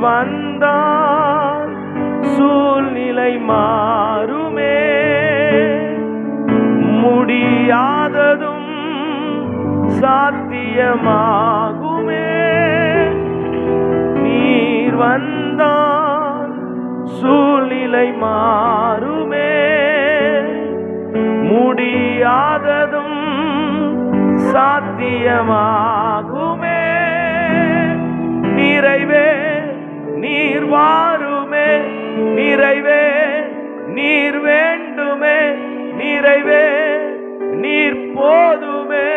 வந்தால் சூழ்நிலை மாறுமே, முடியாததும் சாத்தியமாகுமே. நீர் வந்தால் சூழ்நிலை மாறுமே, முடியாததும் சாத்தியமாகுமே. நிறைவே நீர் வாருமே, நிறைவே நீர் வேண்டுமே, நிறைவே நீர் போதுமே.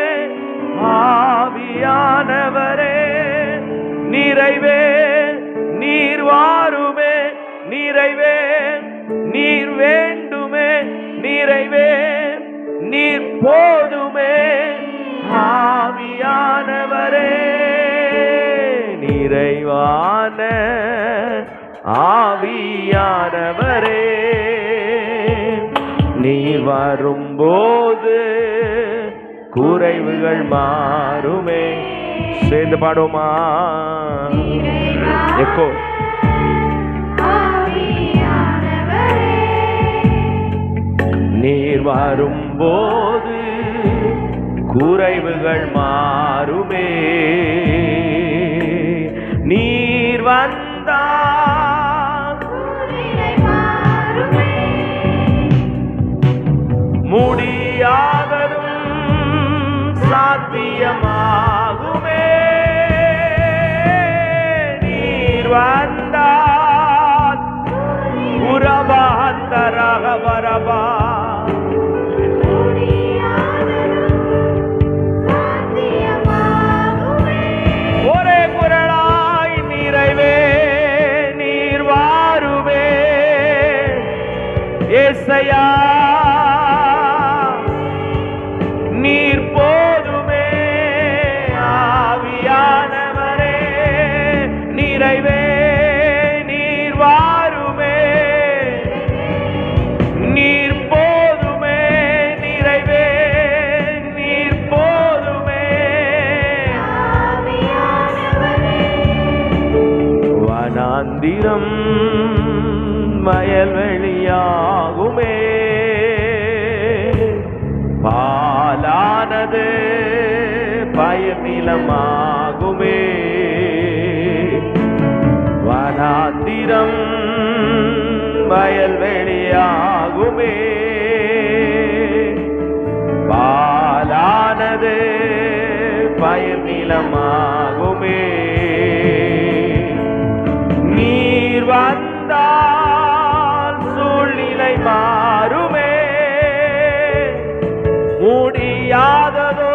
ஆவியானவரே நிறைவே நீர் வாருமே, நிறைவே நீர் வேண்டுமே, நிறைவே நீர் போதுமே. ஆவியானவரே நிறைவான ஆவியானவரே, நீர் வரும்போது குறைவுகள் மாறுமே. சேர்ந்து பாடுமா? எக்கோ. நீர் வரும்போது குறைவுகள் மாறுமே, நீர் வந்தால் முடியாததும் சாத்தியமாகுமே. நீர் வந்தால் உரபாந்தரக வரபா ஒரே குரலாய் நிறைவே நீர் வாருமே. ஏசையா நீர் போதுமே. ஆவியானவரே நிறைவே நீர் வாருமே, நீர் போதுமே, நிறைவே நீர் போதுமே. வனாந்திரம் வயல்வெளியாகுமே, பாலானது பயனிலமாகுமே. வனாந்திரம் வயல்வெளியாகுமே, பாலானது பயனிலமாகுமே. நீர் வந்தால் சூழ்நிலை மாறுமே, முடியாததோ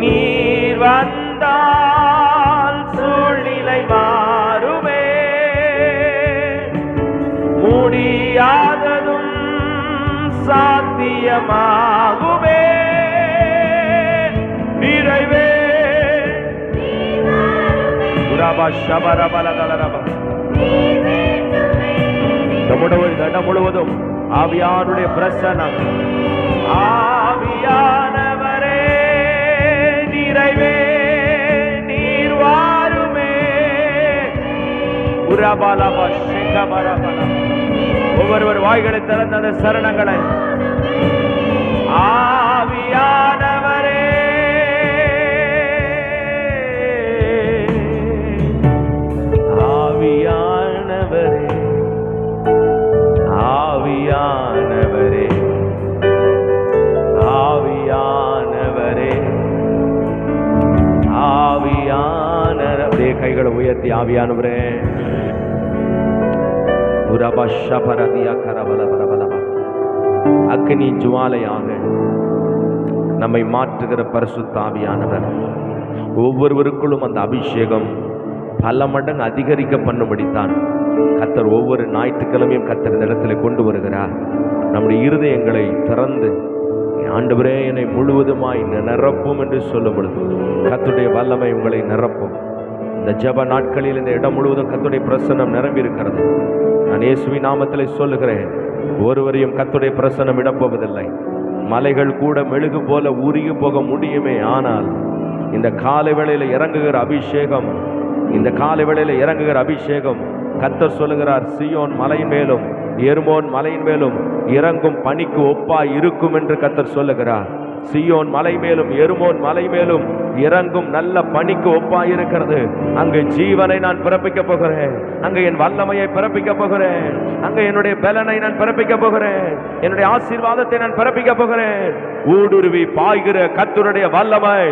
நீர் வந்தால் சூழ்நிலை மாறுமே, முடியாததும் சாத்தியமாகுமே. நிறைவே முழுவதும் ஆவியானுடைய பிரசன்னம். ஆவியானவரே நிறைவே நீர் வாருமே. ஒவ்வொருவர் வாய்களை திறந்த அந்த சரணங்களை. ஆவியானவரே ஆவியானவரே ஆவியானவரே ஆவியானவரே ஆவியானவரே. கைகளை உயர்த்தி ஆவியானவரே. அக்னி ஜுவாலையாக நம்மை மாற்றுகிற பரிசுத்த ஆவியானவர் ஒவ்வொருவருக்குள்ளும் அந்த அபிஷேகம் பல மடங்கு அதிகரிக்க பண்ணும்படித்தான் கர்த்தர் ஒவ்வொரு ஞாயிற்றுக்கிழமையும் கர்த்தர் இந்த இடத்துல கொண்டு வருகிறார். நம்முடைய இருதயங்களை திறந்து ஆண்டவரே என்னை முழுவதுமாய் நிரப்பும் என்று சொல்லும் பொழுது கர்த்தருடைய வல்லமை உங்களை நிரப்பும். இந்த ஜெப நாட்களில் இந்த இடம் முழுவதும் கர்த்தருடைய பிரசன்னம் நிரம்பி இருக்கிறது. நான் இயேசுவின் நாமத்திலே சொல்லுகிறேன், ஒருவரையும் கர்த்தருடைய பிரசன்னம் இடப்போவதில்லை. மலைகள் கூட மெழுகு போல உருகி போக முடியுமே. ஆனால் இந்த காலை வேளையில இறங்குகிற அபிஷேகம், இந்த காலை வேளையில இறங்குகிற அபிஷேகம், கர்த்தர் சொல்லுகிறார், சீயோன் மலையின் மேலும் எர்மோன் மலையின் மேலும் இறங்கும் பனிக்கு ஒப்பாய் இருக்கும் என்று கர்த்தர் சொல்லுகிறார். சீயோன் மலை மேலும் எர்மோன் மலை மேலும் இறங்கும் நல்ல பனிக்கு ஒப்பாய் இருக்கிறது. அங்கு ஜீவனை நான் பிறப்பிக்க போகிறேன், அங்கு என் வல்லமையை பிறப்பிக்க போகிறேன், அங்கு என்னுடைய பலனை நான் பிறப்பிக்க போகிறேன், என்னுடைய ஆசீர்வாதத்தை நான் பிறப்பிக்க போகிறேன். ஊடுருவி பாய்கிற கர்த்தருடைய வல்லமை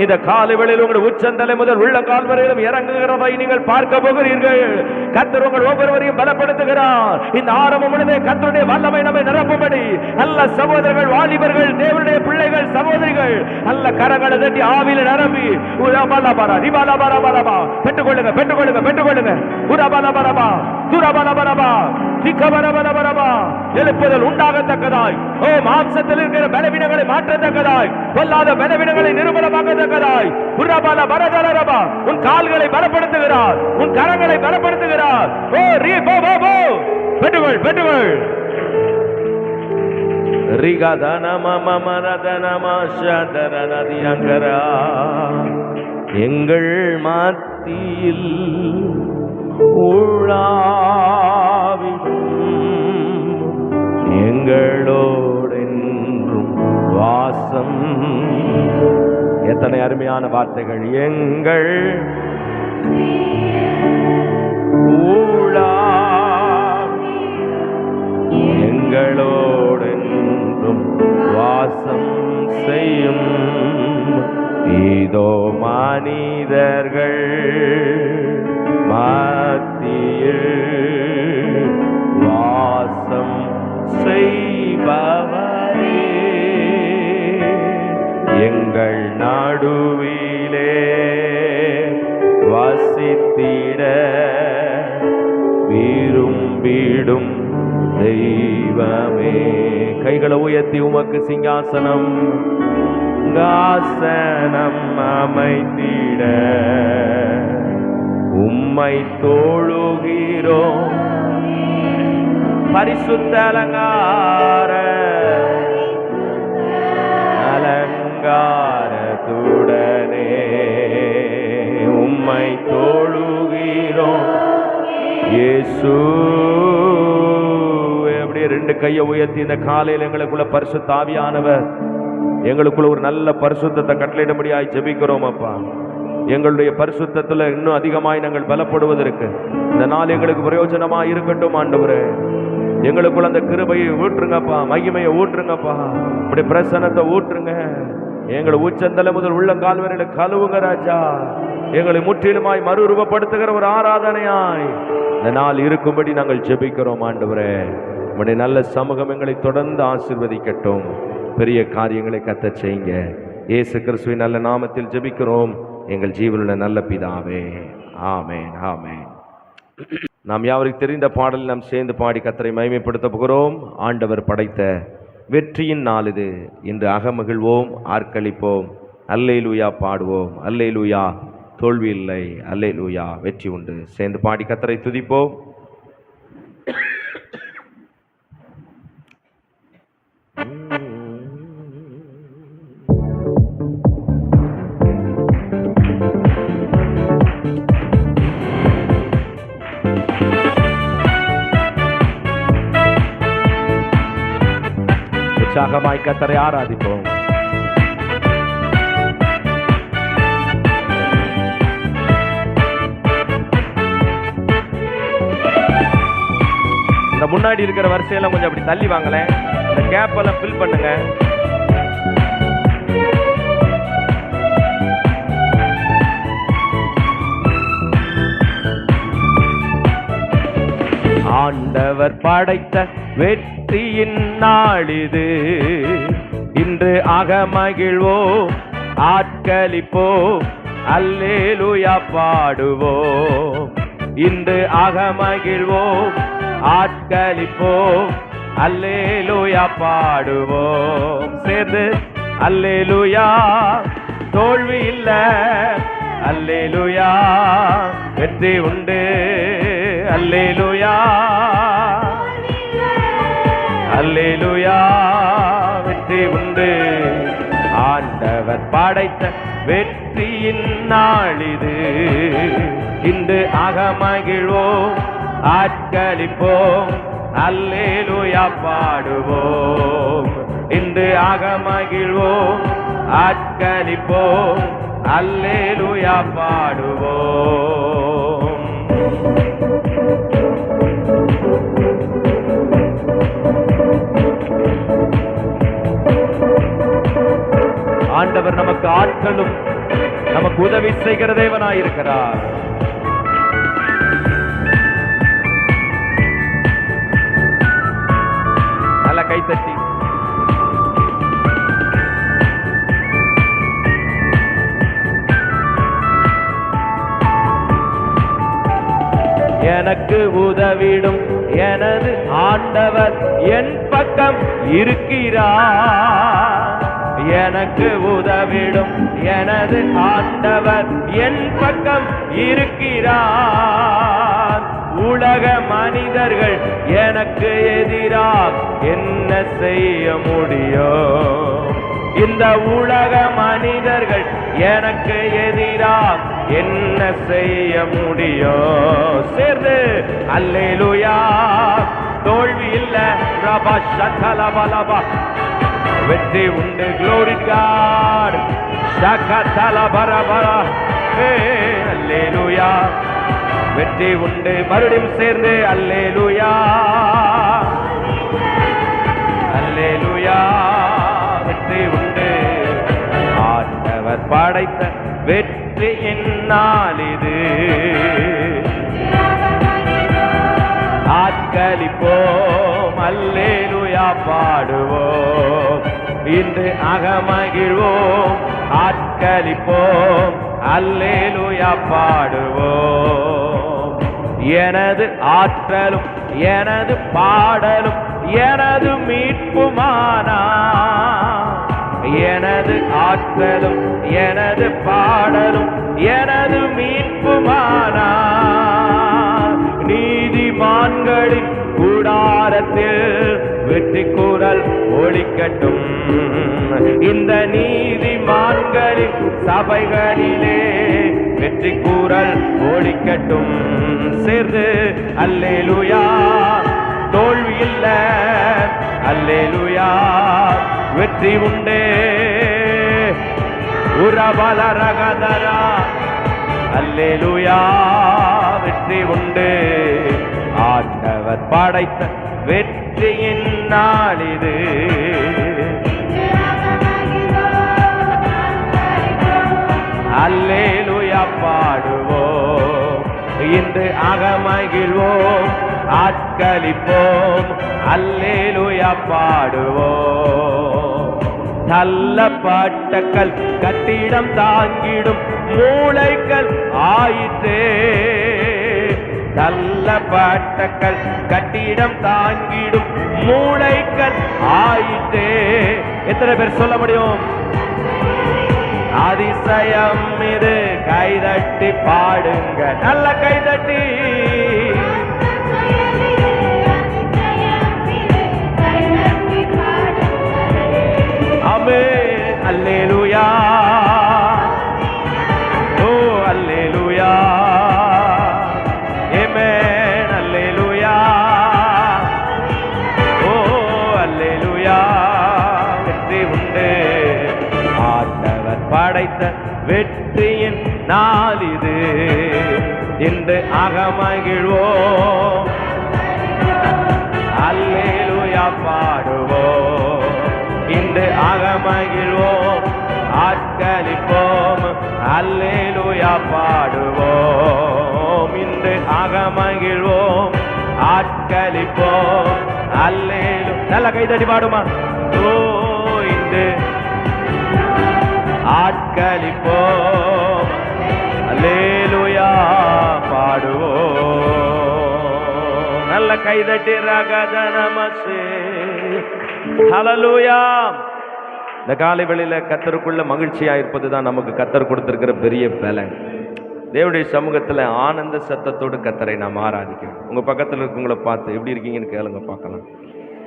இந்த காலை வேளையில் உங்கள் உச்சந்தலை முதல் உள்ளங்கால் வரையிலும் இறங்குகிறதை நீங்கள் பார்க்க போகிறீர்கள். கர்த்தர் உங்கள் ஒவ்வொருவரையும் பலப்படுத்துகிறார். இந்த ஆரம்பம் முழுதே கர்த்தருடைய வல்லமை நம்மை நிரப்பும்படி நல்ல சகோதரர்கள், வாலிபர்கள், தேவனுடைய பிள்ளைகள், சகோதரிகள் நல்ல கரங்களை தட்டி ஆவியில நிரம்பி பெற்றுக்கொள்ளுங்க, பெற்றுக்கொள்ளுங்க, பெற்றுக்கொள்ளுங்க. எழுப்புதல் உண்டாகத்தக்கதாய், ஓ மாம்சத்தில் இருக்கிற பலவீனங்களை மாற்றத்தக்கதாய், பொல்லாத பலவீனங்களை நிர்மூலமாக்கத்தக்கதாய் உன் கால்களை பலப்படுத்துகிறார், உன் கரங்களை பலப்படுத்துகிறார். ஓ ரீ போ போ போ, பெற்றுக்கொள், பெற்றுக்கொள். எங்கள் மத்தியில் எங்களோடென்றும் வாசம். எத்தனை அருமையான வார்த்தைகள். எங்கள் எங்களோடென்றும் வாசம் செய்யும். இதோ மனிதர்கள் மத்தியில் வாசம் செய்பவரே, எங்கள் நடுவிலே வசித்திட விரும்பிடும் தெய்வமே. கைகளை உயர்த்தி உமக்கு சிங்காசனம் அமைத்திட உம்மை தோழுகிறோம். பரிசுத்த அலங்காரத்துடனே உம்மை தோழுகிறோம். இயேசு, அப்படியே ரெண்டு கையை உயர்த்தி இந்த காலையில் எங்களுக்குள்ள பரிசுத்த ஆவியானவர் எங்களுக்குள்ள ஒரு நல்ல பரிசுத்தத்தை கட்டளையிடும்படியாய் ஜெபிக்கிறோம். அப்பா, எங்களுடைய பரிசுத்தத்தில் இன்னும் அதிகமாய் நாங்கள் பலப்படுவதற்கு இந்த நாள் எங்களுக்கு பிரயோஜனமாக இருக்கட்டும். ஆண்டவரே, எங்களுக்குள்ள அந்த கிருபையை ஊற்றுங்கப்பா, மகிமையை ஊற்றுங்கப்பா, அப்படி பிரசன்னத்தை ஊற்றுங்க. எங்களை உச்சந்தலை முதல் உள்ளங்கால் வரையில கழுவுங்க ராஜா. எங்களை முற்றிலுமாய் மறுரூபப்படுத்துகிற ஒரு ஆராதனையாய் இந்த நாள் இருக்கும்படி நாங்கள் ஜெபிக்கிறோம். ஆண்டவரே, உம்முடைய நல்ல சமூகம் எங்களை தொடர்ந்து ஆசீர்வதிக்கட்டும். பெரிய காரியங்களை கர்த்தர் செய்யுங்க. இயேசு கிறிஸ்துவின் நல்ல நாமத்தில் ஜெபிக்கிறோம் எங்கள் ஜீவனுள்ள நல்ல பிதாவே. ஆமென், ஆமென். நாம் யாவருக்கு தெரிந்த பாடல் நாம் சேர்ந்து பாடி கர்த்தரை மகிமைப்படுத்த போகிறோம். ஆண்டவர் படைத்த வெற்றியின் நாள் இது. இன்று அகமகிழ்வோம், ஆர்க்களிப்போம், அல்லேலூயா பாடுவோம். அல்லேலூயா, தோல்வி இல்லை, அல்லேலூயா, வெற்றி உண்டு. சேர்ந்து பாடி கர்த்தரை துதிப்போம். உற்சாகமாய் கர்த்தரை ஆராதிப்போம். இந்த முன்னாடி இருக்கிற வரிசையெல்லாம் கொஞ்சம் அப்படி தள்ளி வாங்களேன். இந்த கேப் எல்லாம் ஃபில் பண்ணுங்க. ஆண்டவர் படைத்த வெற்றியின் நாளிது. இன்று அகமகிழ்வோம், ஆட்களிப்போம், அல்லேலூயா பாடுவோம். இன்று அகமகிழ்வோம், ஆட்களிப்போம், அல்லேலூயா பாடுவோம். சேர்ந்து அல்லேலூயா, தோல்வி இல்ல, அல்லேலூயா, வெற்றி உண்டு, அல்லேலூயா, அல்லேலூயா, வெற்றி வெற்றி உண்டு. ஆண்டவர் படைத்த வெற்றியின் நாளிது. இன்று அகமகிழ்வோம், ஆட்களிப்போம், அல்லேலூயா பாடுவோம். இன்று அகமகிழ்வோம், ஆட்களிப்போம், அல்லேலூயா பாடுவோம். ஆண்டவர் நமக்கு ஆற்றலும் நமக்கு உதவி செய்கிற தேவனாயிருக்கிறார். நல்ல கைத்தட்டி எனக்கு உதவிடும் எனது ஆண்டவர் என் பக்கம் இருக்கிறார். எனக்கு உதவிடும் எனது ஆண்டவர் என் பக்கம் இருக்கிறார். உலக மனிதர்கள் எனக்கு எதிராக என்ன செய்ய முடியும்? இந்த உலக மனிதர்கள் எனக்கு எதிராக என்ன செய்ய முடியும்? சேர்ந்து அல்லேலூயா. தோல்வி இல்ல, ரபா ஷகலபலபா, வெற்றி உண்டு. Glory to God. ஷகதலபரபரா, அல்லேலூயா. வெற்றி உண்டு. மறுபடியும் சேர்ந்து அல்லேலூயா, அல்லேலூயா. வெற்றி உண்டு. ஆண்டவர் படைத்த வெற்றியின் நாளிது. ஆட்களிப்போம், அல்லேலூயா பாடுவோம். இன்று அகமகிழ்வோம், ஆட்களிப்போம், அல்லேலூயா பாடுவோம். எனது ஆற்றலும் எனது பாடலும் எனது மீட்புமானா. எனது ஆற்றலும் எனது பாடலும் எனது மீட்புமானா. நீதிமான்களின் கூடாரத்தில் வெற்றி குரல் ஒலிக்கட்டும். இந்த நீதிமான்களின் சபைகளிலே வெற்றி குரல் ஒலிக்கட்டும். சேர்ந்து அல்லேலூயா. தோல்வி இல்ல, அல்லேலூயா. வெற்றி உண்டே. உரபல ரகதரா, அல்லேலூயா. வெற்றி உண்டு. ஆண்டவர் படைத்த வெற்றியின் நாளிது. அல்லேலூயா பாடுவோம். இன்று அகமகிழ்வோம், ஆட்களிப்போம், அல்லேலூயா பாடுவோம். தள்ளப்பட்ட கட்டிடம் தாங்கிடும் மூளைகள் ஆயிற்றே. தள்ளப்பட்ட கட்டிடம் தாங்கிடும் மூளைகள் ஆயிற்றே. எத்தனை பேர் சொல்ல முடியும்? அதிசயம் இது. கைதட்டி பாடுங்க, நல்ல கைதட்டி. ஆமென், அல்லேலூயா. ஓ அல்லேலூயா, ஆமென், அல்லேலூயா. ஓ அல்லேலூயா. வெற்றி உண்டு. ஆண்டவர் படைத்த வெற்றியின் நாளிது. இன்று அகமகிழ்வோம், அல்லேலூயா பாடுவோம். இன்று அகமகிழ்வோம், ஆட்களிப்போம், அல்லேலூயா பாடுவோம். இன்று அகமகிழ்வோம், ஆட்களிப்போம், அல்லேலூயா. நல்ல கைதடி பாடுமா. ஓ இன்று ஆட்களிப்போம், அல்லேலூயா பாடுவோம். நல்ல கைதட்டி ரகதனமசே. ஹல்லேலூயா. இந்த காலை வேளையில கர்த்தருக்குள்ள மகிழ்ச்சியா இருப்பதுதான் நமக்கு கர்த்தர் கொடுத்திருக்கிற பெரிய பலன். தேவனுடைய சமூகத்துல ஆனந்த சத்தத்தோடு கர்த்தரை நாம் ஆராதிக்கணும். உங்க பக்கத்துல இருக்கவங்கள பார்த்து எப்படி இருக்கீங்கன்னு கேளுங்க பார்க்கலாம்.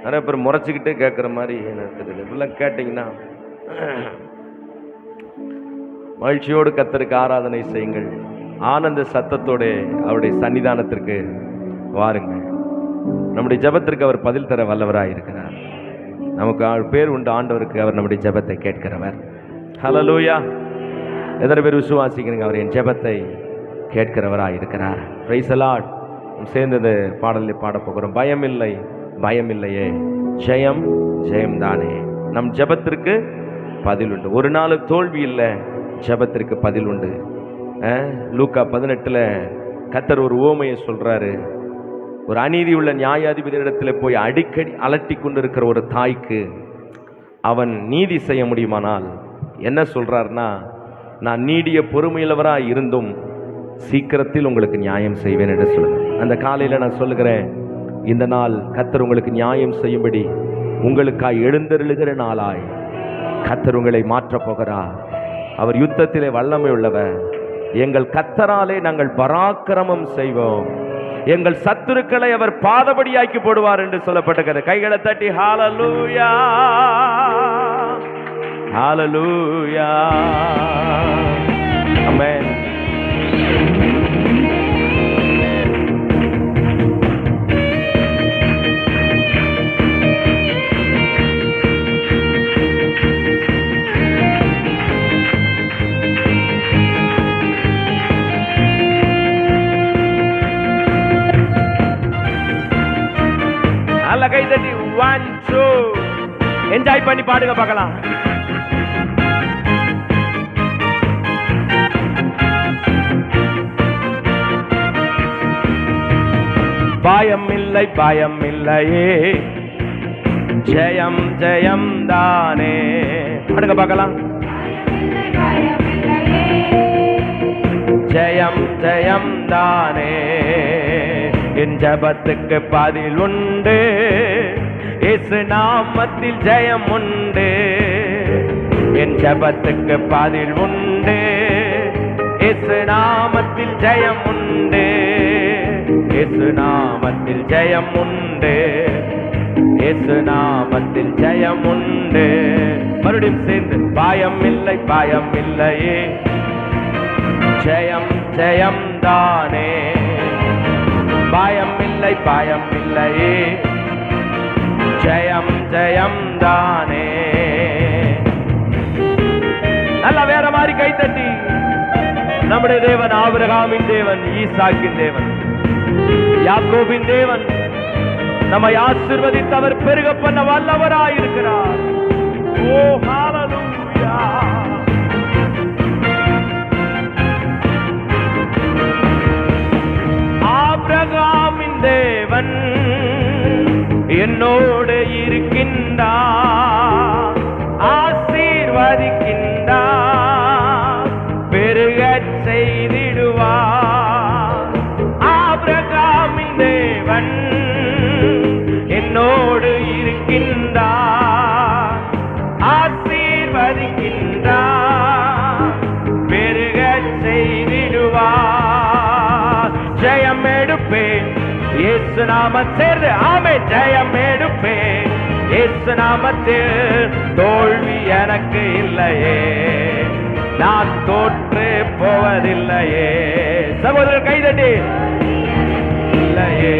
நிறைய பேர் முறைச்சிக்கிட்டே கேட்குற மாதிரி எனக்கு தெரியுது. இப்படிலாம் கேட்டிங்கன்னா மகிழ்ச்சியோடு கர்த்தருக்கு ஆராதனை செய்யுங்கள். ஆனந்த சத்தத்தோடு அவருடைய சன்னிதானத்திற்கு வாருங்கள். நம்முடைய ஜெபத்திற்கு அவர் பதில் தர வல்லவராக இருக்கிறார். நமக்கு பேர் உண்டு ஆண்டவருக்கு. அவர் நம்முடைய ஜெபத்தை கேட்கிறவர். ஹல்லேலூயா. எத்தனை பேர் விசுவாசிக்கிறீங்க அவர் என் ஜெபத்தை கேட்கிறவராக இருக்கிறார்? Praise the Lord. சேர்ந்து இந்த பாடலில் பாட போகிறோம். பயமில்லை பயமில்லையே, ஜெயம் ஜெயம்தானே. நம் ஜெபத்திற்கு பதில் உண்டு. ஒரு நாள் தோல்வி இல்லை, ஜெபத்திற்கு பதில் உண்டு. லூக்கா 18 கர்த்தர் ஒரு உவமையை சொல்றாரு. ஒரு அநீதி உள்ள நியாயாதிபதியிடத்தில் போய் அடிக்கடி அலட்டி கொண்டிருக்கிற ஒரு தாய்க்கு அவன் நீதி செய்ய முடியுமானால் என்ன சொல்றாருன்னா, நான் நீடிய பொறுமையுள்ளவராக இருந்தும் சீக்கிரத்தில் உங்களுக்கு நியாயம் செய்வேன் என்று சொல்லுங்க. அந்த காலையில் நான் சொல்லுகிறேன், இந்த நாள் கர்த்தர் உங்களுக்கு நியாயம் செய்யும்படி உங்களுக்காய் எழுந்தருளுகிற நாளாய் கர்த்தர் உங்களை மாற்றப் போகிறார். அவர் யுத்தத்திலே வல்லமை உள்ளவர். எங்கள் கர்த்தராலே நாங்கள் பராக்கிரமம் செய்வோம், எங்கள் சத்துருக்களை அவர் பாதபடியாக்கி போடுவார் என்று சொல்லப்பட்டிருக்கிறது. கைகளை தட்டி ஹல்லேலூயா ஹல்லேலூயா ஆமென். நல்ல கை தட்டி 1 2 என்ஜாய் பண்ணி பாடுங்க பார்க்கலாம். பயம் இல்லை பயம் இல்லையே, ஜெயம் ஜெயம் தானே. பாடுங்க பார்க்கலாம். ஜெயம் ஜெயம் தானே, என் ஜெபத்துக்கு பதில் உண்டு, இயேசு நாமத்தில் ஜெயம் உண்டு. என் ஜெபத்துக்கு பதில் உண்டு, இயேசு நாமத்தில் ஜெயம் உண்டு. இயேசு நாமத்தில் ஜெயம் உண்டு, இயேசு நாமத்தில் ஜெயம் உண்டு. மறுபடியும் சேர்ந்து பயம் இல்லை பயம் இல்லையே, ஜெயம் ஜெயம் தானே. பயம் இல்லை பயம் இல்லையே, ஜெயம் ஜெயம் தானே. நல்லா வேற மாதிரி கை தட்டி. நம்முடைய தேவன் ஆபிரகாமின் தேவன், ஈசாக்கின் தேவன், யாக்கோபின் தேவன். நம்மை ஆசீர்வதித்தவர் பெருக பண்ண வல்லவராயிருக்கிறார். ஓ ஹல்லேலூயா. ஆபிரகாமின் தேவன் என்னோடு இருக்கின்றார், ஆசீர்வதிக்கின்றார், பெருகச் செய்திடுவார். ஆபிரகாமின் தேவன் என்னோடு இருக்கின்றார், ஆசீர்வதிக்கின்றார், பெருகச் செய்திடுவார். ஜெயம் எடுப்பேன் இயேசு நாமத்தில். ஆமென். ஜெயம் எடுப்பேன் இயேசு நாமத்தில். தோல்வி எனக்கு இல்லையே, நான் தோற்று போவதில்லையே. சகோதரர் கைதட்டி. இல்லையே,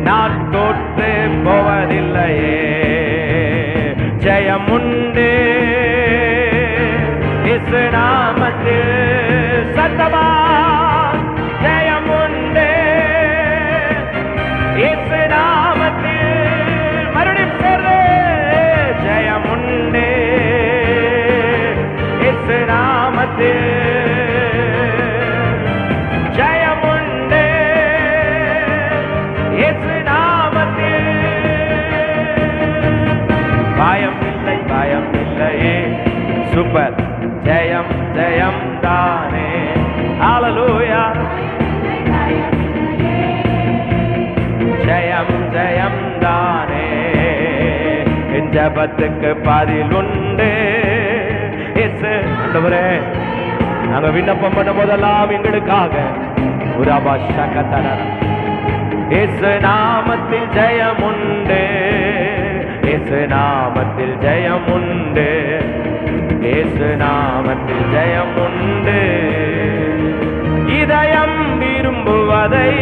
நான் தோற்று போவதில்லையே. ஜெயம் உண்டு இயேசு நாமத்தில். சத்தமா ஜெயம் உண்டு இயேசு நாமத்தில். மறுபடியும் சேர்ந்து ஜெயம் உண்டு இயேசு நாமத்தில். ஜெயம் உண்டு இயேசு நாமத்தில். பயம் இல்லை பயம் இல்லையே, சூப்பர். ஜெயம் ஜெயம் தானே. ஹல்லேலூயா. ஜெயம் ஜெயம் தானே, என் ஜெபத்துக்கு பதில் உண்டு. இயேசு ஆண்டவரே, நாங்க விண்ணப்பம் பண்ணும் போதெல்லாம் எங்களுக்காக இயேசு நாமத்தில் ஜெயம் உண்டு. இயேசு நாமத்தில் ஜெயம் உண்டு, இயேசு நாமத்தில் ஜெயம் உண்டு. இதயம் விரும்புவதை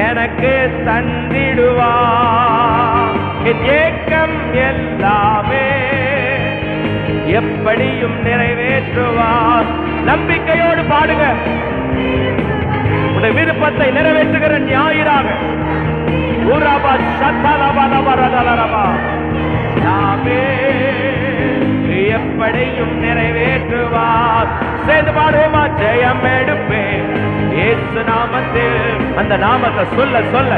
எனக்கு தந்திடுவார், என் ஏக்கம் எல்லாமே எப்படியும் நிறைவேற்றுவார். நம்பிக்கையோடு பாடுங்க. உடைய விருப்பத்தை நிறைவேற்றுகிற ஞாயிறாக எப்படியும் நிறைவேற்றுவார். சேர்ந்து பாடுவோமா? ஜெயம் எடுப்பேன் இயேசு நாமத்தில். அந்த நாமத்தை சொல்ல சொல்ல,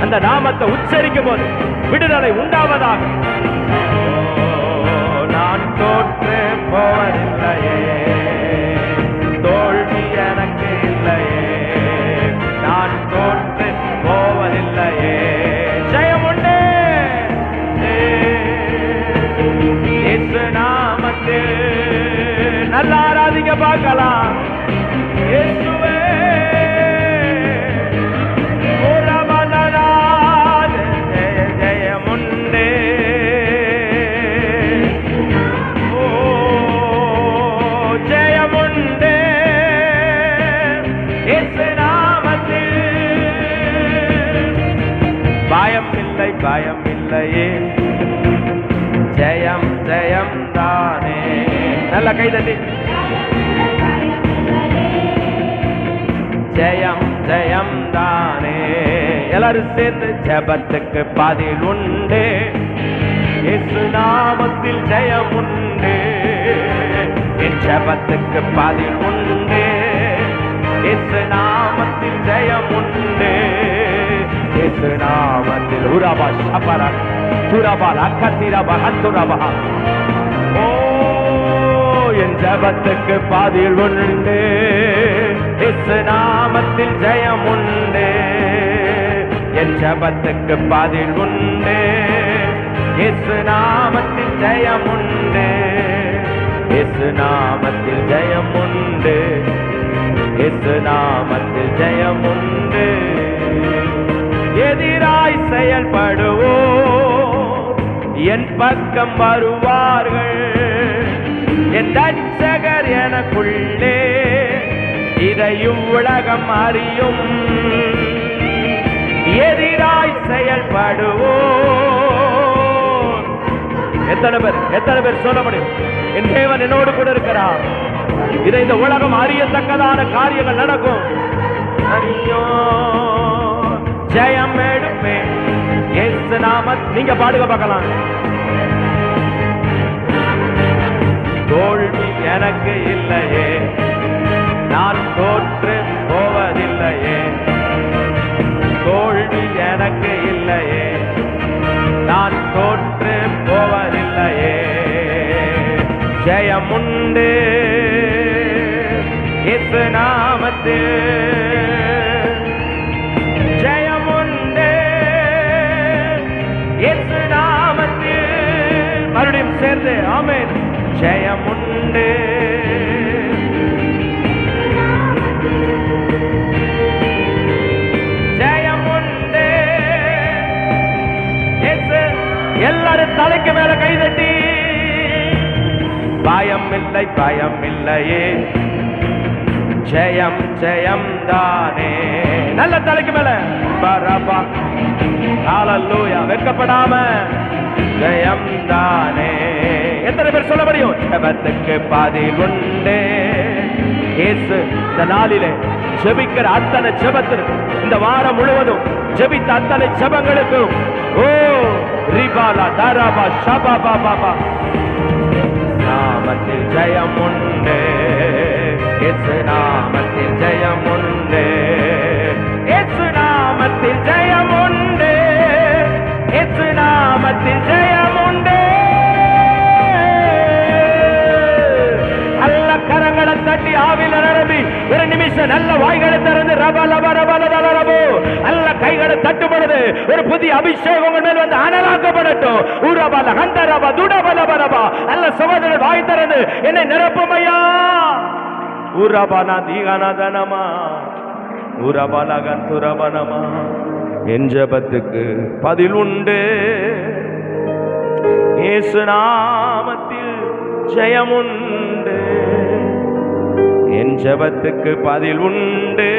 அந்த நாமத்தை உச்சரிக்கும் போது விடுதலை உண்டாவதாக. நான் தோற்று போவதில்லையே, தோல்வி எனக்கு இல்லையே, நான் தோற்று போவதில்லையே, ஜெயம் உண்டு இயேசு நாமத்தில். நல்லா ஆராதிக்க பார்க்கலாம். இயேசுவே ஜெயம் உண்டு, ஓ ஜெயம் உண்டு இயேசு நாமத்தில். பயம் இல்லை, பயம் இல்லையே, ஜெயம் ஜெயம் தானே. நல்ல கைதட்டி. ஜெயம் ஜெயம் தானே. எல்லாரும் சேர்ந்து ஜெபத்துக்கு பதில் உண்டு, இயேசு நாமத்தில் ஜெயம் உண்டு. என் ஜெபத்துக்கு பதில் உண்டு, இயேசு நாமத்தில் ஜெயம் உண்டு, இயேசு நாமத்தில். உராபா ஷபரா துரபா அக்கத்திரபா அத்துரபா. ஓ என் ஜெபத்துக்கு பதில் உண்டு, இயேசு நாமத்தில் ஜெயம் உண்டு. என் ஜெபத்துக்கு பதில் உண்டு, இயேசு நாமத்தில் ஜெயம் உண்டு, இயேசு நாமத்தில் ஜெயம் உண்டு, இயேசு நாமத்தில் ஜெயம் உண்டு. எதிராய் செயல்படுவோ என் பக்கம் வருவார்கள், என் ரட்சகர் எனக்குள்ளே இதையும் உலகம் அறியும். எதிராய் செயல்படுவோ. எத்தனை பேர் சொல்ல முடியும்? என் தேவன் என்னோடு கூட இருக்கிறார், இதை இந்த உலகம் அறியத்தக்கதான காரியங்கள் நடக்கும். அறியோ ஜெயம் எடுப்பேன் இயேசு நாமத். நீங்க பாடுக பார்க்கலாம். தோல்வி எனக்கு இல்லையே, நான் தோற்று போவதில்லையே, தோல்வி எனக்கு இல்லையே, நான் தோற்று போவதில்லையே, ஜெயம் உண்டு இயேசு நாமத்தில். ஜெயம் உண்டு இயேசு நாமத்தில். மறுபடியும் சேர்ந்து ஆமென். ஜெயம் உண்டு. ஜெயம் உண்டு. எல்லாரும் தலைக்கு மேல கைதட்டி. பயம் இல்லை, பயம் இல்லையே, ஜெயம் ஜெயம் தானே. நல்ல தலைக்கு மேல பரபா. ஹல்லேலூயா. வெட்கப்படாம ஜெயம் தானே. எத்தனை பேர் சொல்ல முடியும்? ஜெபத்துக்கு பதில் உண்டு. இயேசு இந்த நாளிலே ஜெபிக்கிற அத்தனை ஜெபத்திற்கு, இந்த வாரம் முழுவதும் ஜெபித்த அத்தனை ஜெபங்களுக்கும், ஓ ரிபாலா தாராபா ஷபாபா பாபா நாமத்தில் ஜெயம் உண்டு, இயேசு நாமத்தில் ஜெயம் உண்டு, இயேசு நாமத்தில் ஜெயம் உண்டு, இயேசு நாமத்தில் ஜெயம் உண்டு. நல்ல கரங்களை தட்டி ஆவில நிரம்பி ஒரு நிமிஷம் நல்ல வாய்களை திறந்து ரபா லபா ரபா லபா ரபோ நல்ல கைகளை தட்டும் பொழுது ஒரு புதிய அபிஷேகம் உங்கள் மேல் வந்து அனலாக்கப்படட்டும். ஊரபா ஹந்தரபா துடபா லபா ரபா. நல்ல சகோதரர் வாய் திறந்து என்னை நிரப்பும் ஐயா. ஊரபா தீகானாதனமா ஊரபா லகந்துரபனமா. என் ஜெபத்துக்கு பதில் உண்டு. இயேசு நாமத்தில் ஜெயமுண்டு. என் ஜெபத்துக்கு பதில் உண்டு.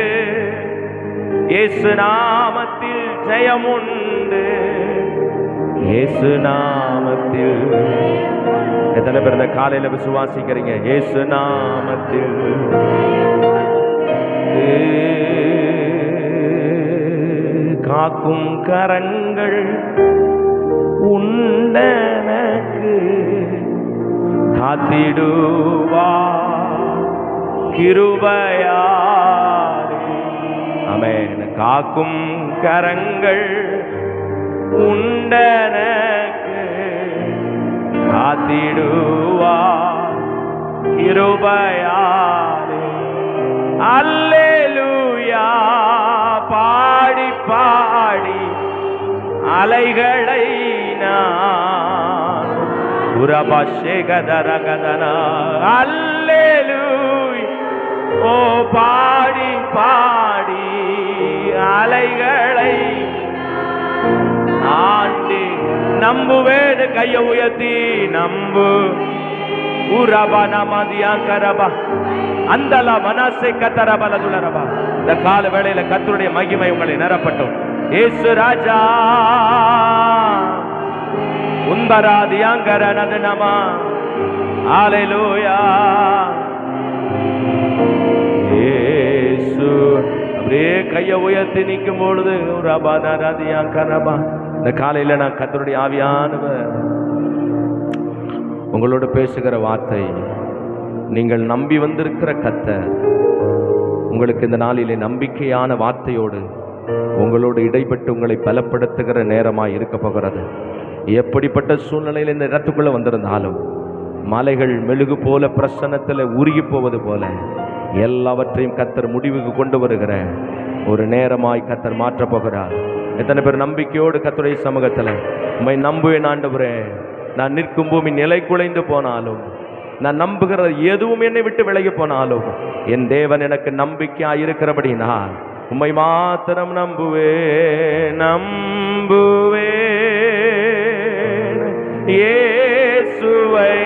இயேசு நாமத்தில் ஜெயமுண்டு. இயேசு நாமத்தில். எத்தனை பேர் இந்த காலையில விசுவாசிக்கிறீங்க? இயேசு நாமத்தில். காக்கும் கரங்கள் உண்டனக்கு காத்திடுவார் கிருபையாலே. ஆமென். காக்கும் கரங்கள் உண்டனக்கு காத்திடுவார் கிருபையாலே. அல்லேலூயா பாடி பாடி அலைகளை நான் உரபாஷேகதரகதனா. அல்லேலூயா ஓ பாடி பாடி அலைகளை ஆண்டி நம்புவேன். கைய உயர்த்தி நம்பு. உரபா நமதியா கரபா அந்தல மனசே கத்தரபலதுலரபா. இந்த கால வேளையில கர்த்தருடைய மகிமை உங்களை நிரப்பட்டும். இயேசு ராஜா உன்பராதியாங்கரனது நம. ஹல்லேலூயா. இயேசு அப்படியே கைய உயர்த்தி நிற்கும் பொழுது ரபாதியாங்கரபா. இந்த காலையில நான் கர்த்தருடைய ஆவியானவர் உங்களோடு பேசுகிற வார்த்தை, நீங்கள் நம்பி வந்திருக்கிற கர்த்தர் உங்களுக்கு இந்த நாளிலே நம்பிக்கையான வார்த்தையோடு உங்களோடு இடைப்பட்டு உங்களை பலப்படுத்துகிற நேரமாய் இருக்க போகிறது. எப்படிப்பட்ட சூழ்நிலையில் இந்த இடத்துக்குள்ள வந்திருந்தாலும் மலைகள் மெழுகு போல பிரசன்னத்தில் உருகி போவது போல எல்லாவற்றையும் கர்த்தர் முடிவுக்கு கொண்டு வருகிற ஒரு நேரமாய் கர்த்தர் மாற்றப் போகிறார். எத்தனை பேர் நம்பிக்கையோடு கர்த்தருடைய சமூகத்தில் உம்மை நம்புவேன் ஆண்டவரே, நான் நிற்கும் பூமி நிலை குலைந்து போனாலும், நான் நம்புகிற எதுவும் என்னை விட்டு விலகி போனாலும், என் தேவன் எனக்கு நம்பிக்கையா இருக்கிறபடி நான் உம்மை மாத்திரம் நம்புவேன். இயேசுவை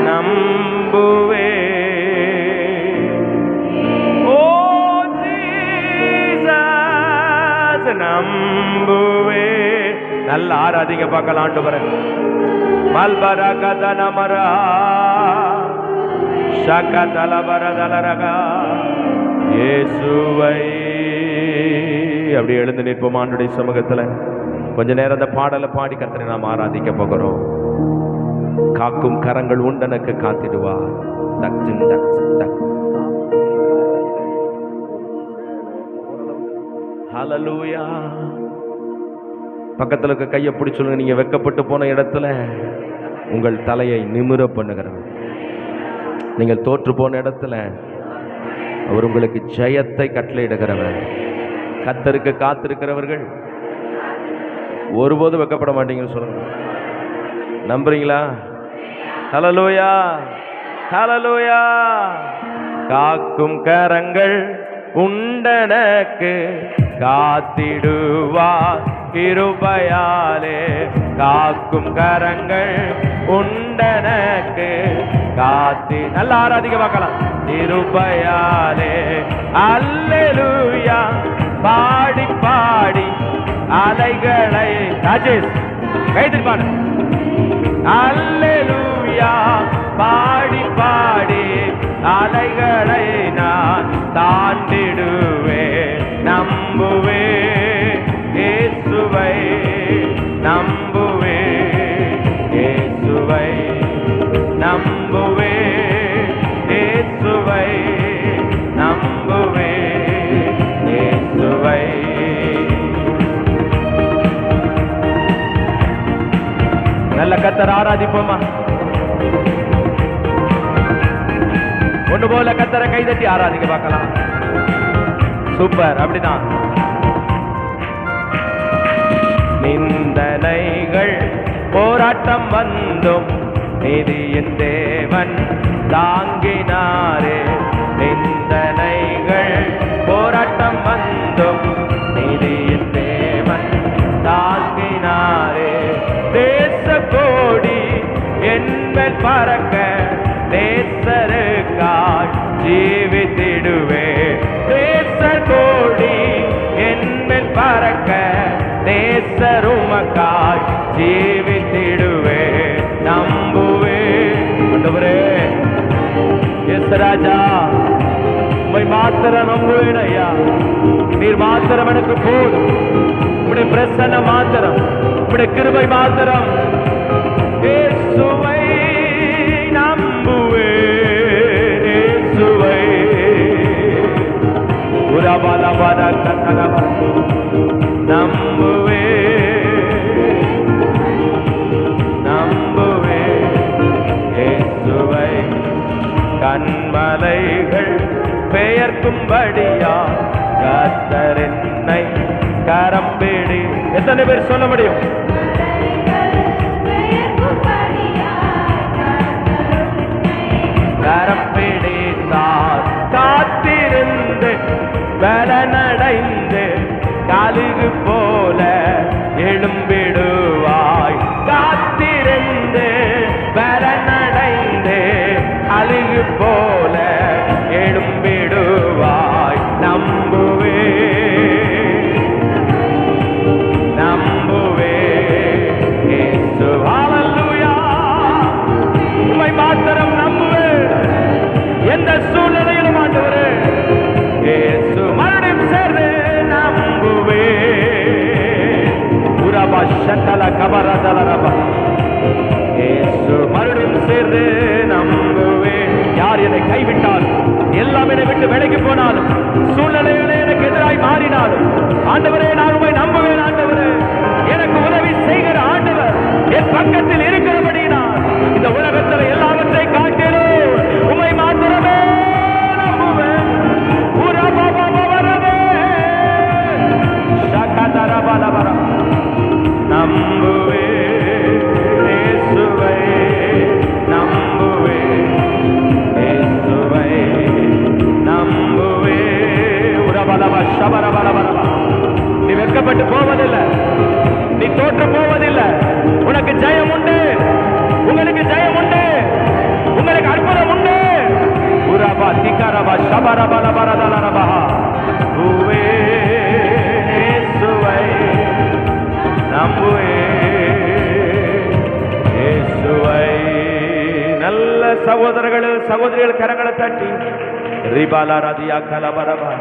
நம்புவேன். ஓ ஜீசஸ் நம்புவேன். நல்ல ஆராதிங்க பார்க்கலாம் ஆண்டவரே. மல்பரா கதனமரா ஷகதலபரதலரகா. இயேசுவை. அப்படி எழுந்து நிற்போம் ஆண்டவருடைய சமூகத்தில். கொஞ்ச நேரம் அந்த பாடலை பாடி கர்த்தரை நாம் ஆராதிக்க போகிறோம். காக்கும் கரங்கள் உண்டனக்கு காத்திடுவார். தக்ஜின் தக் தக். ஹல்லேலூயா. பக்கத்தில் இருக்க கையை பிடிச்சு சொல்லுங்க, நீங்க வெக்கப்பட்டு போன இடத்துல உங்கள் தலையை நிமிர பண்ணுகிறவர். நீங்கள் தோற்று போன இடத்துல அவர் உங்களுக்கு ஜெயத்தை கட்டளையிடுகிறவர். கர்த்தருக்கு காத்திருக்கிறவர்கள் ஒருபோதும் வெக்கப்பட மாட்டீங்கன்னு சொல்லுங்க. நம்புறீங்களா? ஹல்லேலூயா, ஹல்லேலூயா. காக்கும் கரங்கள் உண்டனக்கு காத்திடுவார் கிருபையாலே. காக்கும் கரங்கள் உண்டனக்கு காத்தி. நல்ல ஆராதிக்க பார்க்கலாம். கிருபையாலே. அல்லேலூயா பாடி பாடி அலைகளை. ராஜேஷ் கைது பாடு. அல்லேலூயா பாடி பாடி அலைகளை நான் தாண்டிடுவேன். நம்புவேன் இயேசுவை, நம்புவேன் இயேசுவை, நம்புவேன் இயேசுவை, நம்புவேன் இயேசுவை. நல்ல கர்த்தரை ஆராதிப்போமா? ஒன்று போல கர்த்தரை கைதட்டி ஆராதிக்க பார்க்கலாம். சூப்பர். அப்படிதான். நிந்தனைகள் போராட்டம் வந்தும் நீதியின் தேவன் தாங்கினாரே. நிந்தனைகள் போராட்டம் வந்தும் நீதியின் தேவன் தாங்கினாரே. மேல் பறக்க நேசருக்காய் ஜீவித்திடுவே. நேசர் கோடி என் மேல் பறக்க நேசருமக்காய் ஜீவித்திடுவே. நம்புவே ஆண்டவரே இயேசு ராஜா, உம்மை மாத்திரம் நம்புவேன் ஐயா. நீர் மாத்திரம் எனக்கு போதும். உம்முடைய பிரசன்னம் மாத்திரம், உம்முடைய கிருபை மாத்திரம். இயேசுவை நம்புவேன், இயேசுவை உரபலவர கதரவ நம்புவேன் இயேசுவை. கண்மலைகள் பெயர்க்கும்படியா கர்த்தர் என்னை கரம் பிடி. எத்தனை பேர் சொல்ல முடியும்? கரம் பிடித்தார் காத்திருந்து பலனடைந்து கழுகு போல எழும்பிடுவாய். காத்திருந்து பலனடைந்து கழுகு போல எழும்பிடுவாய். நம்புவே நம்புவே இயேசு. ஹல்லேலூயா. உம்மை மாத்திரம் நம்புவேன் எந்த சூழ்நிலையிலும் ஆண்டவரே. இயேசு மறுபடியும் சேர்ந்து நம்புவே. உரபா சகல கபரதலரபா. இயேசு மறுபடியும் சேர்ந்து நம்புவேன். யார் என்னை கைவிட்டால், எல்லாம் என்னை விட்டு விலகி போனாலும், சூழ்நிலைகளே எனக்கு எதிராய் மாறினாலும், ஆண்டவரே நான் உம்மை நம்புவேன். ஆண்டவரே எனக்கு உதவி செய்கிற ஆண்டவர் என் பக்கத்தில் இருக்கிறபடியினால் இந்த உலகத்தில் எல்லாவற்றை காட்டிலும் உம்மை மாத்திரமே நம்புவேன். நம்புவே இயேசுவை, நம்புவே இயேசுவை, நம்புவே. உரபலவ ஷபரபலபலவ. நீ வெட்கப்பட்டு போவதில்லை, நீ தோற்று போவதில்லை. உனக்கு ஜெயம் உண்டு, உங்களுக்கு ஜெயம் உண்டு, உங்களுக்கு அற்புதம் உண்டு. உரபா திகரபா ஷபரபலபலதலரபா. நம்புவே இயேசுவை, நம்புவே இயேசுவை. நல்ல சகோதரர்கள் சகோதரிகள் கரங்களை தட்டி ரிபாலா ரதியா கலபரபா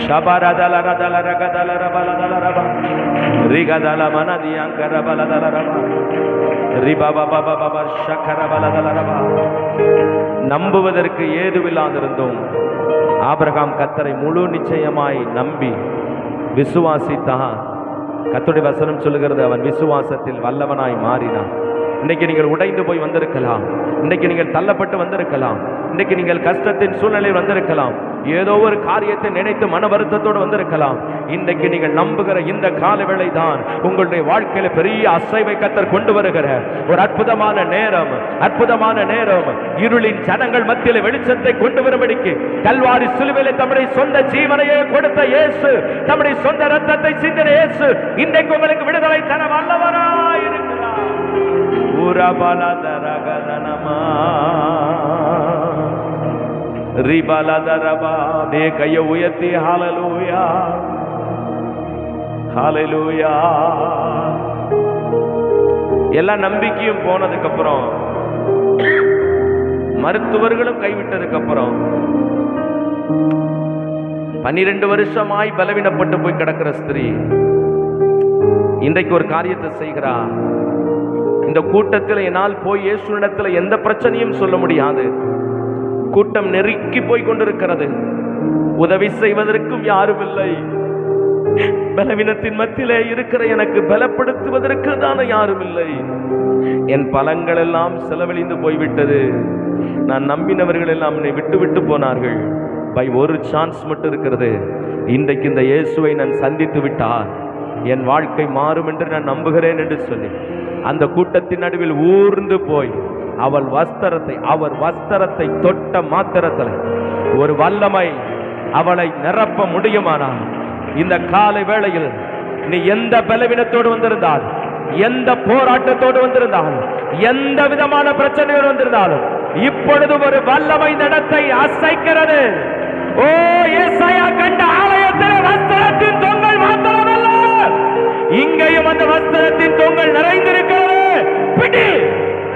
ஷபரதல ரதல ரகதல ரபலதலரபா ரிகதல மனதியங்கரபலதலரபா ரிபபபபப ஷக்கரபலதலரபா. நம்புவதற்கு ஏதுவில்லாதிருந்தோம். ஆபிரகாம் கர்த்தரை முழு நிச்சயமாய் நம்பி விசுவாசித்தான். கர்த்தருடைய வசனம் சொல்லுகிறது, அவன் விசுவாசத்தில் வல்லவனாய் மாறினான். இன்னைக்கு நீங்கள் உடைந்து போய் வந்திருக்கலாம், இன்னைக்கு நீங்கள் தள்ளப்பட்டு வந்திருக்கலாம், இன்னைக்கு நீங்கள் கஷ்டத்தின் சூழ்நிலையில் வந்திருக்கலாம், ஏதோ ஒரு காரியத்தை நினைத்து மன வருத்தத்தோடு வந்திருக்கலாம். இன்றைக்கு நீங்கள் நம்புகிற இந்த காலவேளை தான் உங்களுடைய வாழ்க்கையில பெரிய அசைவை கர்த்தர் கொண்டு வருகிற ஒரு அற்புதமான நேரம், அற்புதமான நேரம். இருளின் ஜனங்கள் மத்தியில் வெளிச்சத்தை கொண்டு வரும்படிக்கு கல்வாரி சிலுவையிலே தம்முடைய சொந்த ஜீவனையே கொடுத்த இயேசு, தம்முடைய சொந்த ரத்தத்தை சிந்தின இயேசு இன்றைக்கு உங்களுக்கு விடுதலை தர வல்லவராய் இருக்கிறார். உரபலதரகதனமா ரிபலதரபா. நீ கையை உயர்த்தி ஹல்லேலூயா ஹல்லேலூயா. எல்லா நம்பிக்கையும் போனதுக்கு அப்புறம், மருத்துவர்களும் கைவிட்டதுக்கு அப்புறம், 12 வருஷமாய் பலவீனப்பட்டு போய் கிடக்கிற ஸ்திரீ இன்றைக்கு ஒரு காரியத்தை செய்கிறார். இந்த கூட்டத்தில் என்னால் போய் இயேசுவிடத்தில் எந்த பிரச்சனையும் சொல்ல முடியாது. கூட்டம் நெருக்கி போய் கொண்டிருக்கிறது. உதவி செய்வதற்கும் யாரும் இல்லை. பலவீனத்தின் மத்தியிலே இருக்கிற எனக்கு பலப்படுத்துவதற்கு தானே யாரும் இல்லை. என் பலங்கள் எல்லாம் செலவழிந்து போய்விட்டது. நான் நம்பினவர்கள் எல்லாம் என்னை விட்டு விட்டு போனார்கள். ஒரு சான்ஸ் மட்டும் இருக்கிறது. இன்றைக்கு இந்த இயேசுவை நான் சந்தித்து விட்டால் என் வாழ்க்கை மாறும் என்று நான் நம்புகிறேன் என்று சொல்லி அந்த கூட்டத்தின் நடுவில் ஊர்ந்து போய் அவர் வஸ்திரத்தை தொட்ட மாத்திரத்தில் ஒரு வல்லமை அவளை நிரப்ப முடியுமானால், இந்த காலை வேளையில் நீ எந்த பலவீனத்தோடு வந்திருந்தால், எந்த போராட்டத்தோடு வந்திருந்தாலும், எந்த விதமான பிரச்சனையோடு வந்திருந்தாலும், இப்பொழுது ஒரு வல்லமை நடத்தை அசைக்கிறது. ஓ, ஏசாயா கண்ட ஆலயத்தில் வஸ்திரத்தின் தொங்கல் மாத்திரமல்ல, இங்கேயும் அந்த வஸ்திரத்தின் தொங்கல் நிறைந்திருக்கிறது. பிடி,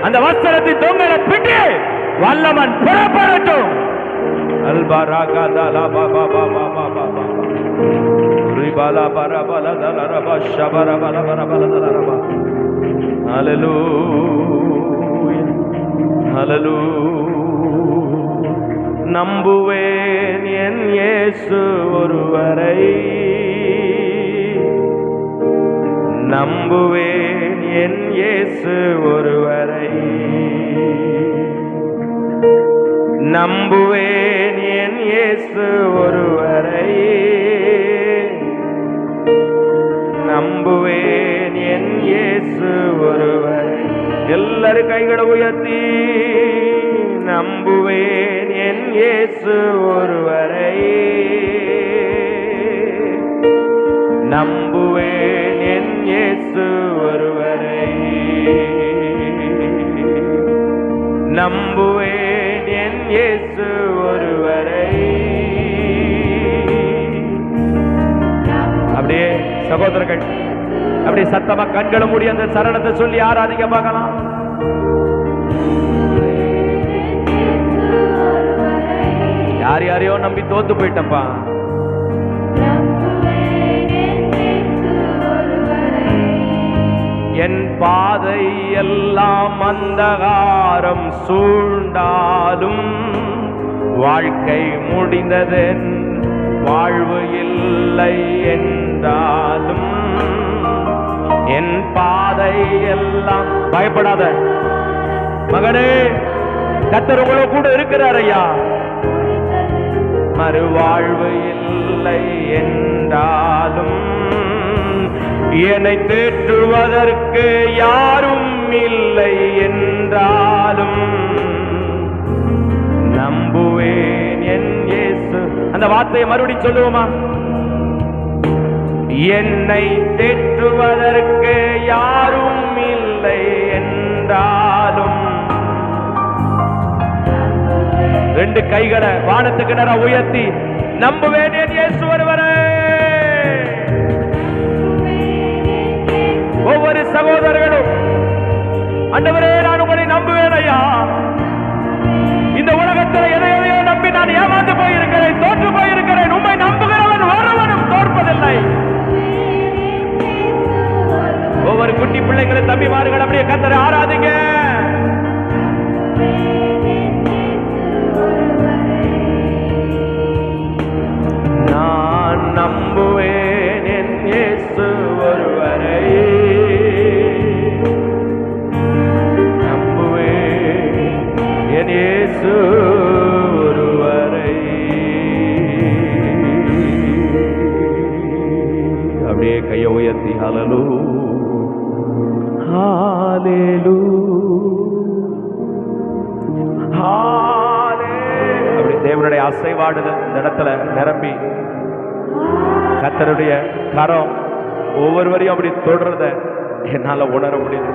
அந்த வஸ்திரத்தின் தொங்கலை பிடி, வல்லவன் புறப்படட்டும். அல்பராகதலா பாபா பாபா பாபா ரிபாலா பரபல தலரபா ஷபரபல பரபல தலரபா. ஹல்லேலூயா, ஹல்லேலூயா. நம்புவேன் என் இயேசு ஒருவரை, நம்புவேன் என் இயேசு ஒருவரை, நம்புவேன் என் இயேசு ஒருவரை, நம்புவேன் என் இயேசு ஒருவரை. எல்லாரும் கைகளை உயர்த்தி, நம்புவேன் என் இயேசு ஒருவரை, நம்புவேன் என் இயேசு ஒருவரை, நம்புவேன் என் இயேசு ஒருவரை. அப்படியே சகோதரர்கள் அப்படியே சத்தமா கண்களை மூடி அந்த சரணத்தை சொல்லி ஆராதிக்க பார்க்கலாம். யார் யாரையோ நம்பி தோத்து போயிட்டப்பா. என் பாதை எல்லாம் அந்தகாரம் சூழ்ந்தாலும், வாழ்க்கை முடிந்ததென் வாழ்வு இல்லை என்றாலும், என் பாதை எல்லாம், பயப்படாத மகனே, கர்த்தர் உங்களோட கூட இருக்கிறார் ஐயா. மறுவாழ்வு இல்லை என்றாலும், என்னை தேற்றுவதற்கு யாரும் இல்லை என்றாலும், நம்புவேன் என் இயேசு. அந்த வார்த்தையை மறுபடியும் சொல்லுவோமா? என்னை தேற்றுவதற்கு யாரும் இல்லை என்றாலும், ரெண்டு கைகளை வானத்துக்கு நேரா உயர்த்தி, நம்புவேன் என் இயேசு ஒருவரே. ஒவ்வொரு சகோதரர்களும், ஆண்டவரே நான் உங்களை நம்புவேன் ஐயா. இந்த உலகத்தில் எதையோ நம்பி நான் ஏமாந்து போயிருக்கிறேன், தோற்று போயிருக்கிறேன். உண்மை நம்புகிறவன் ஒருவனும் தோற்பதில்லை. ஒவ்வொரு குட்டி பிள்ளைகளை தம்பிமார்கள் அப்படியே கர்த்தரை ஆராதிங்க. நான் நம்புவேன் என் இயேசு ஒருவரை, நம்புவேன் என் இயேசு ஒருவரை. அப்படியே கையை உயர்த்தி ஹல்லேலூயா, ஹல்லேலூயா, அப்படி தேவனுடைய அசைவாடுதல் இந்த இடத்துல நிரம்பி, கர்த்தருடைய கரம் ஒவ்வொருவரையும் அப்படி தொடர்றத என்னால உணர முடியுது.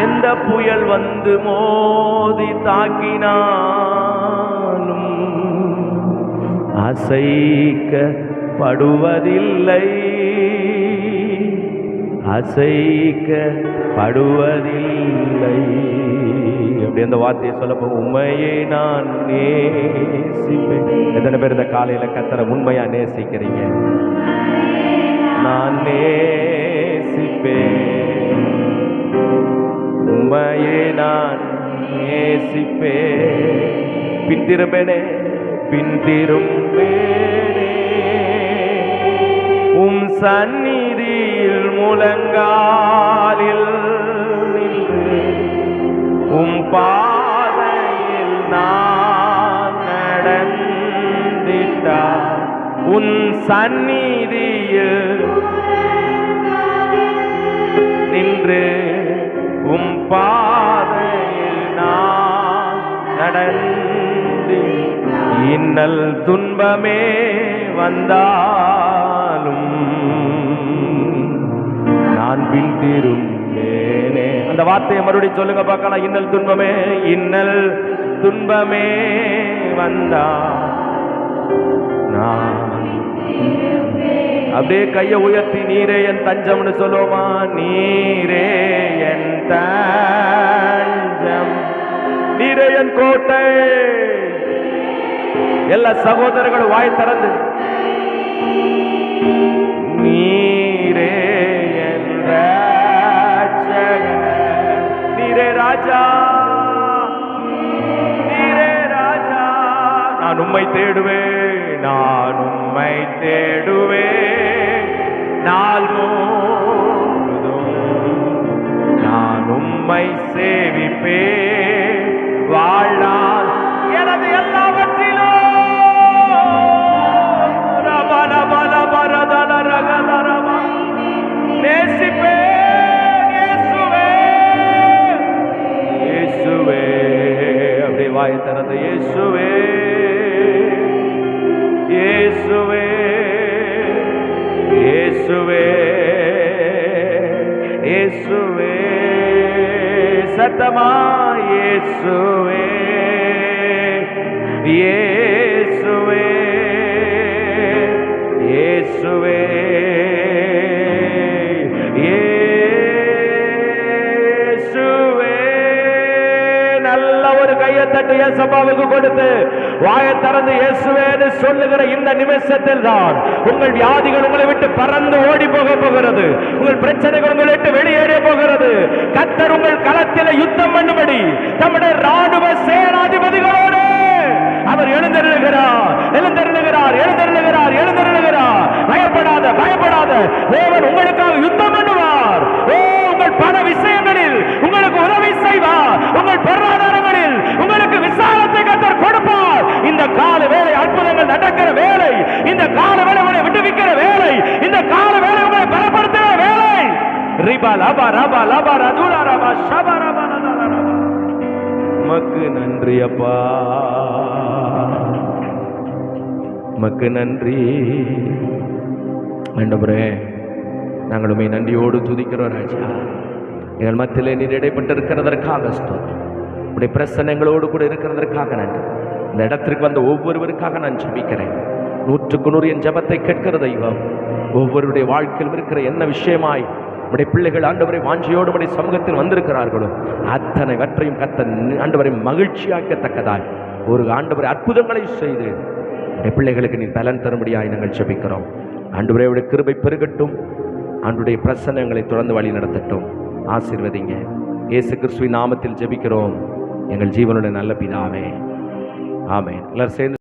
எந்த புயல் வந்து மோதி தாக்கினாலும் அசைக்கப்படுவதில்லை, அசைக்கப்படுவதில்லை. அப்படி அந்த வார்த்தையை சொல்லப்போ, உண்மையை நான் நேசிப்பேன். எத்தனை பேர் இந்த காலையில கர்த்தரை உண்மையா நேசிக்கிறீங்க? நான் நேசிப்பேன், உண்மையை நான் நேசிப்பேன். பின் திரும்பேனே, பின் திரும்பேனே, உம் சந்நிதியில் முழங்காலில் நின்று, உம் பாதையில் நான் நடந்திட்டார். உன் சந்நிதியில் நின்று உம் பாதையில் நான் நடந்து இன்னல் துன்பமே வந்தாலும் நான் பின் திரும்பேனே. அந்த வார்த்தையை மறுபடியும் சொல்லுங்க பார்க்கலாம். இன்னல் துன்பமே, இன்னல் துன்பமே வந்தா நான் அப்படியே கையை உயர்த்தி நீரே என் தஞ்சம்னு சொல்லுவோமா? நீரே என் தஞ்சம், நீரே என் கோட்டை. எல்லா சகோதரர்களும் வாய் திறந்து நீரே என் ரட்சகர், நீரே ராஜா, நீரே ராஜா. நான் உம்மை தேடுவேன், நான் உம்மை தேடுவேன் நாள் முழுதும். நான் உம்மை சேவிப்பேன் வாழ்நாள் எனது எல்லாவற்றிலும். நேசிப்பேன் இயேசுவே, இயேசுவே. அப்படியே வாயை திறந்து இயேசுவே, இயேசுவே, இயேசுவே, இயேசுவே. சத்தமா இயேசுவே, இயேசுவே, இயேசுவே, இயேசுவே. நல்ல ஒரு கையை தட்டி இயேசுவுக்கு கொடுத்து வாயை திறந்து இயேசுவேன்னு சொல்லுகிற இந்த நிமிஷத்தில் தான் உங்கள் வியாதிகள் உங்களை விட்டு பறந்து ஓடி போக போகிறது. உங்கள் பிரச்சனைகள் உங்களை விட்டு வெளியேற போகிறது. கர்த்தர் உங்கள் களத்தில் யுத்தம் பண்ணும்படி தம்முடைய ராணுவ சேனாதிபதிகளோடு அவர் எழுந்தருளுகிறார், எழுந்தருளுகிறார், எழுந்தருளுகிறார், எழுந்தருளுகிறார். பயப்படாத, பயப்படாத. தேவன் உங்களுக்காக யுத்தம் பண்ணுவார். உங்கள் பண விஷயங்களில் உங்களுக்கு உதவி செய்வார். உங்கள் பொருளாதாரங்களில் உங்களுக்கு விசாலத்தை கர்த்தர் கொடுப்பார். இந்த கால வேளை அற்புதங்கள் நடக்கிற வேலை, இந்த கால வேளை உங்களை விடுவிக்கிற வேலை, இந்த கால வேளை உங்களை பலப்படுத்துகிற வேலை. ரிபா லபா ரபா லபா ரதுலா ரபா ஷபா ரபா லதா ரபா. உமக்கு நன்றி அப்பா, உமக்கு நன்றி ஆண்டவரே. நாங்கள் உம்மை நன்றியோடு துதிக்கிறோம் ராஜா. எங்கள் மத்தியிலே நீர் இடைப்பட்டிருக்கிறதற்காக ஸ்தோத்திரம். உடைய பிரசன்னங்களோடு கூட இருக்கிறதற்காக நன்றி. இந்த இடத்திற்கு வந்த ஒவ்வொருவருக்காக நான் ஜெபிக்கிறேன். 100% என் ஜெபத்தை கேட்கிற தெய்வம். ஒவ்வொருடைய வாழ்க்கையிலும் இருக்கிற என்ன விஷயமாய் உடைய பிள்ளைகள் ஆண்டவரை வாஞ்சியோடு உடைய சமூகத்தில் வந்திருக்கிறார்களோ அத்தனை வற்றையும் கர்த்தர் ஆண்டவரை மகிழ்ச்சியாக்கத்தக்கதாய் ஒரு ஆண்டவரை அற்புதங்களை செய்து உடைய பிள்ளைகளுக்கு நீ பலன் தரும்படியாய் நாங்கள் ஜெபிக்கிறோம். ஆண்டவரே உடைய கிருபை பெருகட்டும். ஆண்டுடைய பிரசன்னங்களை தொடர்ந்து வழி நடத்தட்டும். ஆசீர்வதிங்க. இயேசு கிறிஸ்துவின் நாமத்தில் ஜெபிக்கிறோம் எங்கள் ஜீவனுடைய நல்ல பிதாவே, ஆமென். எல்லாரும் சேர்ந்து